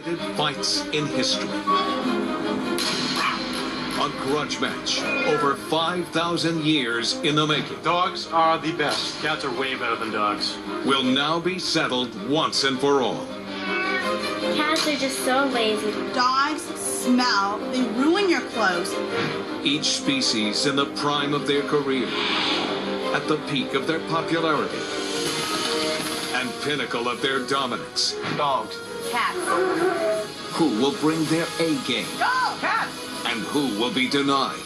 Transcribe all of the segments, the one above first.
Fights in history. A grudge match over 5,000 years in the making. Dogs are the best. Cats are way better than dogs. Will now be settled once and for all. Cats are just so lazy. Dogs smell. They ruin your clothes. Each species in the prime of their career, at the peak of their popularity, and pinnacle of their dominance. Dogs. Cats. Who will bring their A game? Go! Cats! And who will be denied?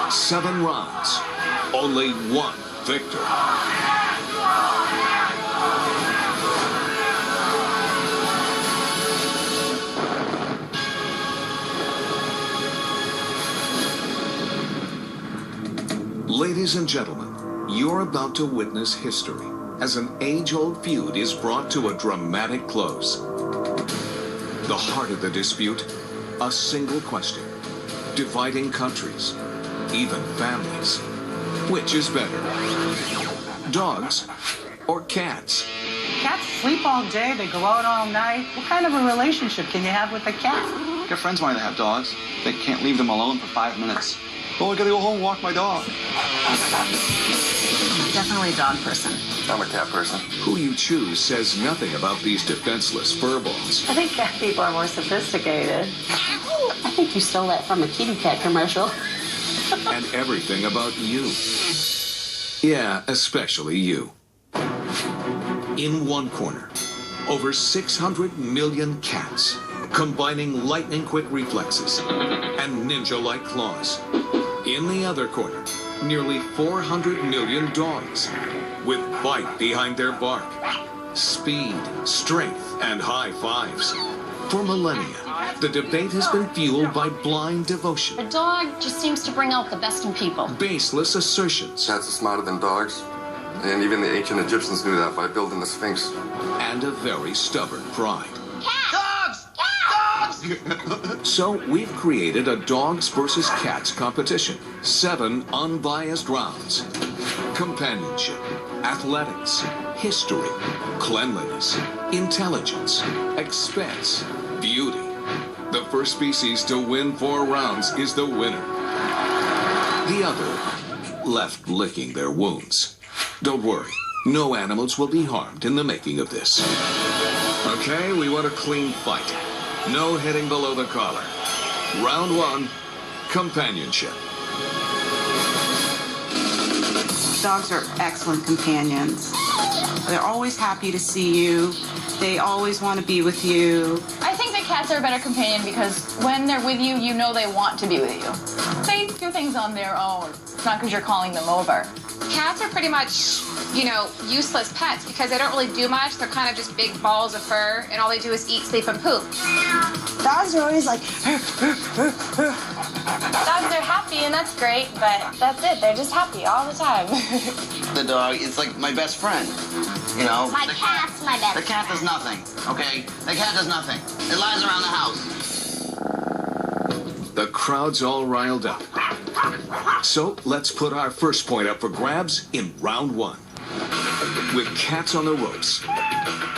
7 rounds. Only one victor. Ladies and gentlemen, you're about to witness history as an age-old feud is brought to a dramatic close. The heart of the dispute, a single question, dividing countries, even families. Which is better, dogs or cats? Cats sleep all day, they go out all night. What kind of a relationship can you have with a cat? Your friends wanted to have dogs. They can't leave them alone for 5 minutes. Oh, I gotta go home and walk my dog. Definitely a dog person. I'm a cat person. Who you choose says nothing about these defenseless furballs. I think cat people are more sophisticated. I think you stole that from a kitty cat commercial. And everything about you. Yeah, especially you. In one corner, over 600 million cats, combining lightning-quick reflexes and ninja-like claws. In the other corner, nearly 400 million dogs, with bite behind their bark, speed, strength, and high fives. For millennia, the debate has been fueled by blind devotion. A dog just seems to bring out the best in people. Baseless assertions. Cats are smarter than dogs. And even the ancient Egyptians knew that by building the Sphinx. And a very stubborn pride. Dogs! Dogs! So we've created a dogs versus cats competition. 7 unbiased rounds. Companionship, athletics, history, cleanliness, intelligence, expense, beauty. The first species to win 4 rounds is the winner. The other left licking their wounds. Don't worry, no animals will be harmed in the making of this. Okay, we want a clean fight. No hitting below the collar. Round 1, companionship. Dogs are excellent companions. They're always happy to see you. They always want to be with you. I think that cats are a better companion because when they're with you, you know they want to be with you. They do things on their own. It's not because you're calling them over. Cats are pretty much, useless pets because they don't really do much. They're kind of just big balls of fur, and all they do is eat, sleep, and poop. Dogs are always like... Dogs are happy, and that's great, but that's it. They're just happy all the time. The dog is like my best friend. My cat's my best The cat does nothing, okay? The cat does nothing. It lies around the house. The crowd's all riled up. So let's put our first point up for grabs in round 1. With cats on the ropes,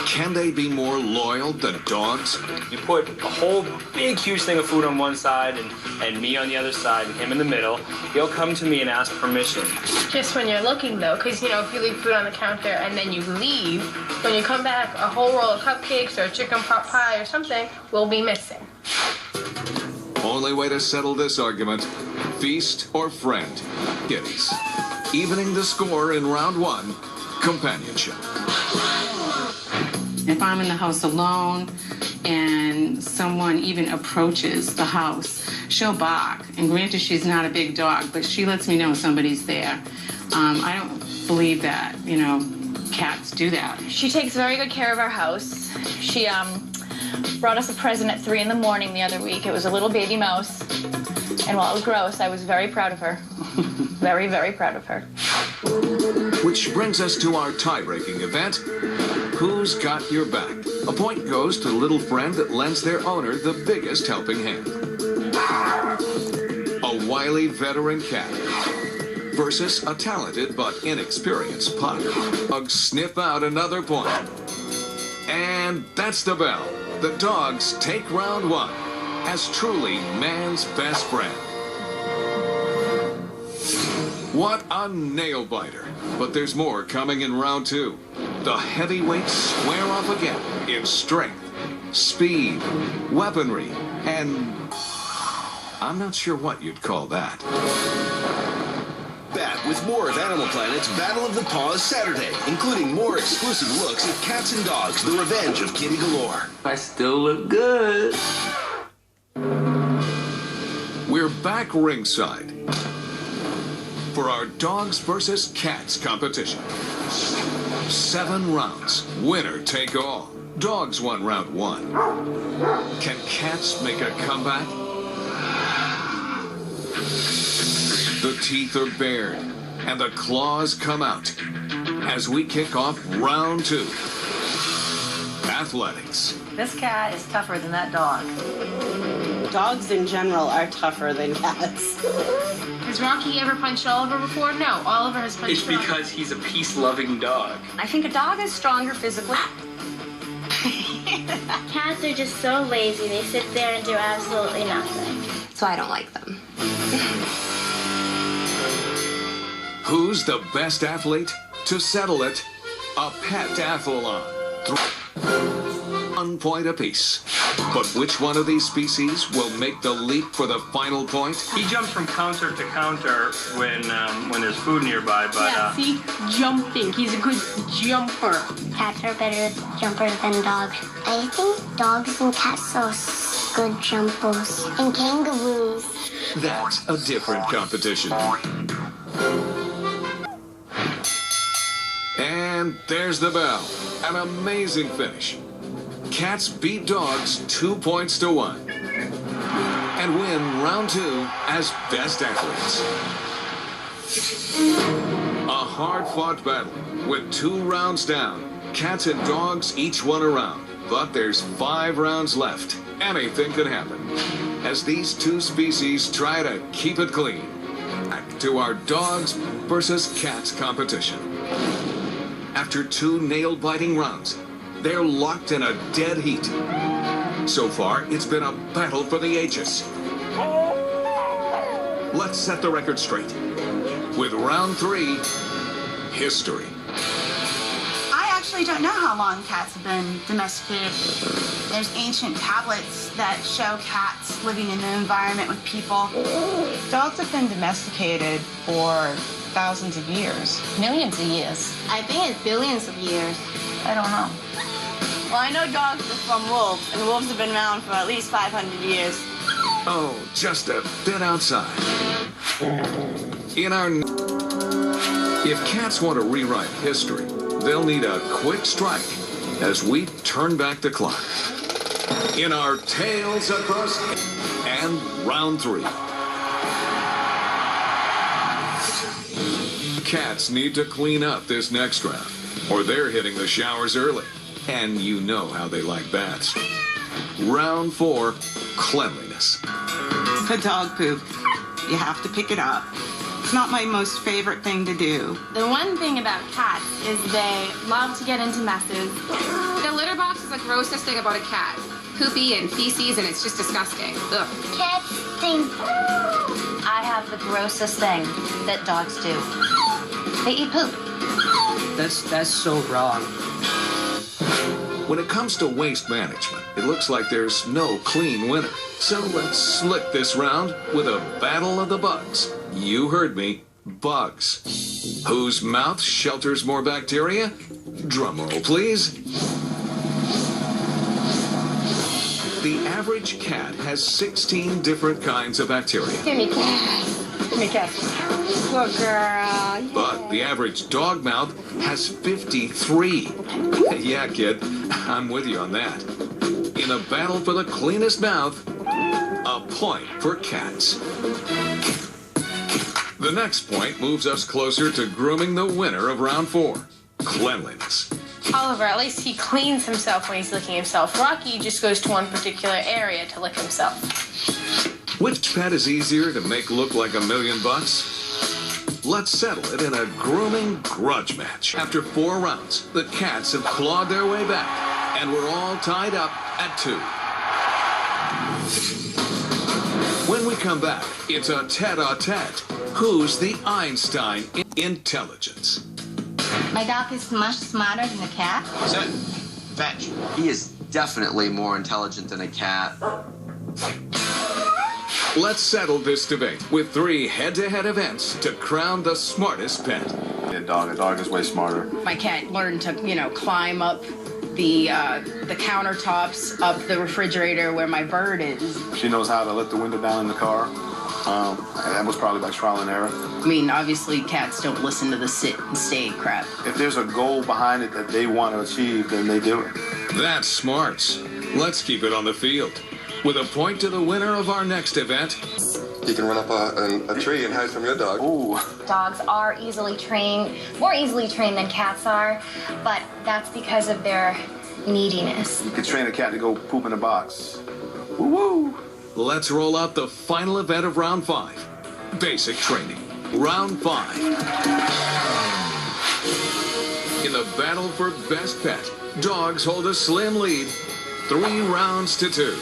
can they be more loyal than dogs? You put a whole big, huge thing of food on one side and me on the other side and him in the middle. He'll come to me and ask permission. Just when you're looking, though, because, if you leave food on the counter and then you leave, when you come back, a whole roll of cupcakes or a chicken pot pie or something will be missing. Only way to settle this argument, feast or friend. Kitties. Evening the score in round 1, companionship. If I'm in the house alone and someone even approaches the house, she'll bark. And granted, she's not a big dog, but she lets me know somebody's there. I don't believe that, cats do that. She takes very good care of our house. She brought us a present at 3 in the morning the other week. It was a little baby mouse. And while it was gross, I was very proud of her. Very, very proud of her. Which brings us to our tie-breaking event. Who's got your back? A point goes to the little friend that lends their owner the biggest helping hand. A wily veteran cat versus a talented but inexperienced pup. Sniff out another point. And that's the bell. The dogs take round one as truly man's best friend. What a nail biter. But there's more coming in round two. The heavyweights square off again in strength, speed, weaponry, and I'm not sure what you'd call that. Back with more of Animal Planet's Battle of the Paws Saturday, including more exclusive looks at Cats and Dogs, The Revenge of Kitty Galore. I still look good. We're back ringside for our Dogs versus Cats competition. 7 rounds, winner take all. Dogs won round 1. Can Cats make a comeback? The teeth are bared and the claws come out as we kick off round 2. Athletics. This cat is tougher than that dog. Dogs in general are tougher than cats. Has Rocky ever punched Oliver before? No, Oliver has punched It's because he's a peace-loving dog. I think a dog is stronger physically. Cats are just so lazy. They sit there and do absolutely nothing. So I don't like them. Who's the best athlete? To settle it, a pet athlon. 1 point apiece. But which one of these species will make the leap for the final point? He jumps from counter to counter when there's food nearby, but see, jumping. He's a good jumper. Cats are better jumpers than dogs. I think dogs and cats are good jumpers. And kangaroos. That's a different competition. And there's the bell. An amazing finish. Cats beat dogs 2 points to 1 and win round 2 as best athletes. A hard-fought battle with 2 rounds down. Cats and dogs each won a round, but there's 5 rounds left. Anything can happen as these 2 species try to keep it clean. Back to our dogs versus cats competition. After 2 nail-biting rounds, they're locked in a dead heat. So far, it's been a battle for the ages. Let's set the record straight. With round 3, history. I actually don't know how long cats have been domesticated. There's ancient tablets that show cats living in an environment with people. Dogs have been domesticated for thousands of years. Millions of years. I think it's billions of years. I don't know. Well, I know dogs are from wolves, and wolves have been around for at least 500 years. Oh, just a bit outside. If cats want to rewrite history, they'll need a quick strike as we turn back the clock. In our tails across and round 3. Cats need to clean up this next round, or they're hitting the showers early. And you know how they like bats. Round 4, cleanliness. The dog poop. You have to pick it up. It's not my most favorite thing to do. The one thing about cats is they love to get into messes. The litter box is the grossest thing about a cat. Poopy and feces, and it's just disgusting. Ugh. Cats think. I have the grossest thing that dogs do. They eat poop. That's so wrong. When it comes to waste management, it looks like there's no clean winner. So let's slick this round with a battle of the bugs. You heard me, bugs. Whose mouth shelters more bacteria? Drum roll, please. The average cat has 16 different kinds of bacteria. Give me cat. Give me cat. Poor girl. But the average dog mouth has 53. Yeah, kid, I'm with you on that. In a battle for the cleanest mouth, a point for cats. The next point moves us closer to grooming the winner of round 4, cleanliness. Oliver, at least he cleans himself when he's licking himself. Rocky just goes to one particular area to lick himself. Which pet is easier to make look like $1 million? Let's settle it in a grooming grudge match. After 4 rounds, the cats have clawed their way back and we're all tied up at 2. When we come back, it's a tete-a-tete. Who's the Einstein in intelligence? My dog is much smarter than a cat. Set. Fetch. He is definitely more intelligent than a cat. Let's settle this debate with 3 head-to-head events to crown the smartest pet. A dog is way smarter. My cat learned to, climb up the countertops, up the refrigerator where my bird is. She knows how to let the window down in the car. That was probably by trial and error. I mean, obviously cats don't listen to the sit and stay crap. If there's a goal behind it that they want to achieve, then they do it. That's smarts. Let's keep it on the field. With a point to the winner of our next event. You can run up a tree and hide from your dog. Ooh. Dogs are more easily trained than cats are, but that's because of their neediness. You could train a cat to go poop in a box. Woo-woo. Let's roll out the final event of round 5. Basic training. Round 5. In the battle for best pet, dogs hold a slim lead, 3 rounds to 2.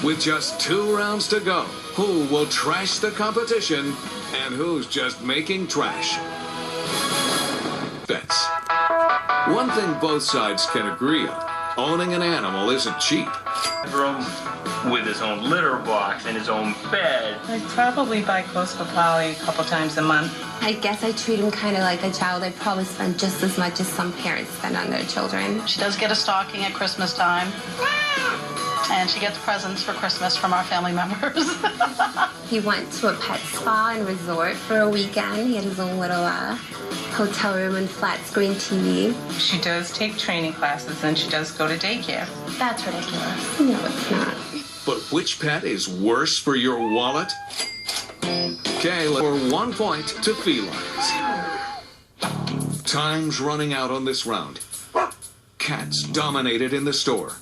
With just 2 rounds to go, who will trash the competition and who's just making trash? Pets. One thing both sides can agree on, owning an animal isn't cheap. Room with his own litter box and his own bed. I probably buy clothes for Polly a couple times a month. I guess I treat him kind of like a child. I probably spend just as much as some parents spend on their children. She does get a stocking at Christmas time. And she gets presents for Christmas from our family members. He went to a pet spa and resort for a weekend. He had his own little hotel room and flat screen TV. She does take training classes and she does go to daycare. That's ridiculous. No, it's not. But which pet is worse for your wallet? Okay, for 1 point to felines. Time's running out on this round. Cats dominated in the store.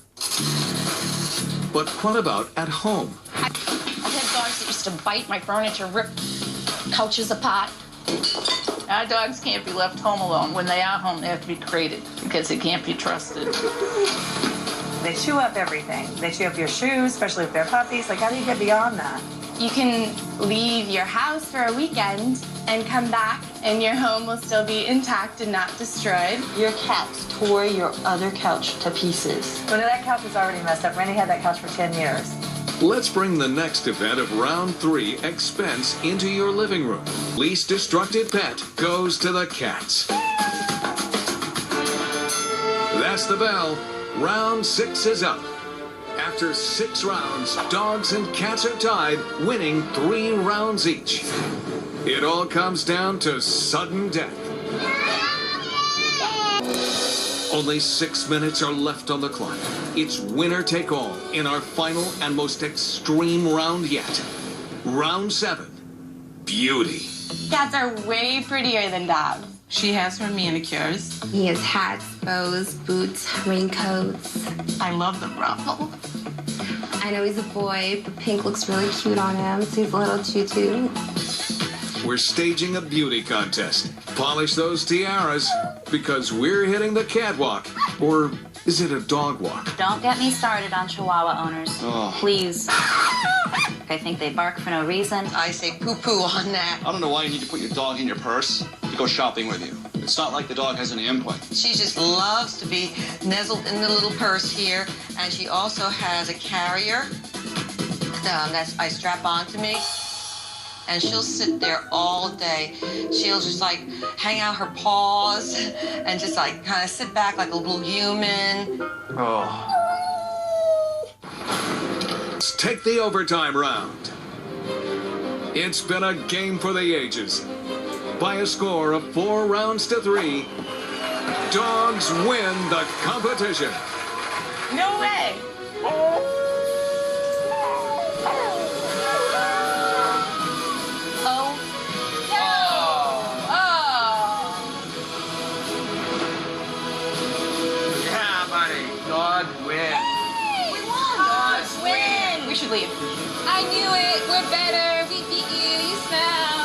But what about at home? I had dogs that used to bite my furniture, rip couches apart. Our dogs can't be left home alone. When they are home, they have to be crated because they can't be trusted. They chew up everything. They chew up your shoes, especially if they're puppies. Like, how do you get beyond that? You can leave your house for a weekend and come back and your home will still be intact and not destroyed. Your cats tore your other couch to pieces. Well, that couch is already messed up. Randy had that couch for 10 years. Let's bring the next event of round 3 expense into your living room. Least destructive pet goes to the cats. That's the bell. Round 6 is up. After 6 rounds, dogs and cats are tied, winning 3 rounds each. It all comes down to sudden death. Only 6 minutes are left on the clock. It's winner take all in our final and most extreme round yet. Round 7. Beauty. Cats are way prettier than dogs. She has her manicures. He has hats, bows, boots, raincoats. I love the ruffle. I know he's a boy, but pink looks really cute on him, so he's a little tutu. We're staging a beauty contest. Polish those tiaras, because we're hitting the catwalk. Or is it a dog walk? Don't get me started on Chihuahua owners. Oh. Please. I think they bark for no reason. I say poo-poo on that. I don't know why you need to put your dog in your purse to go shopping with you. It's not like the dog has any input. She just loves to be nestled in the little purse here, and she also has a carrier that I strap onto me. And she'll sit there all day. She'll just like hang out her paws and just like kind of sit back like a little human. Oh. Let's take the overtime round. It's been a game for the ages. By a score of 4 rounds to 3, dogs win the competition. No way. We should leave. I knew it. We're better. We beat you. You smell.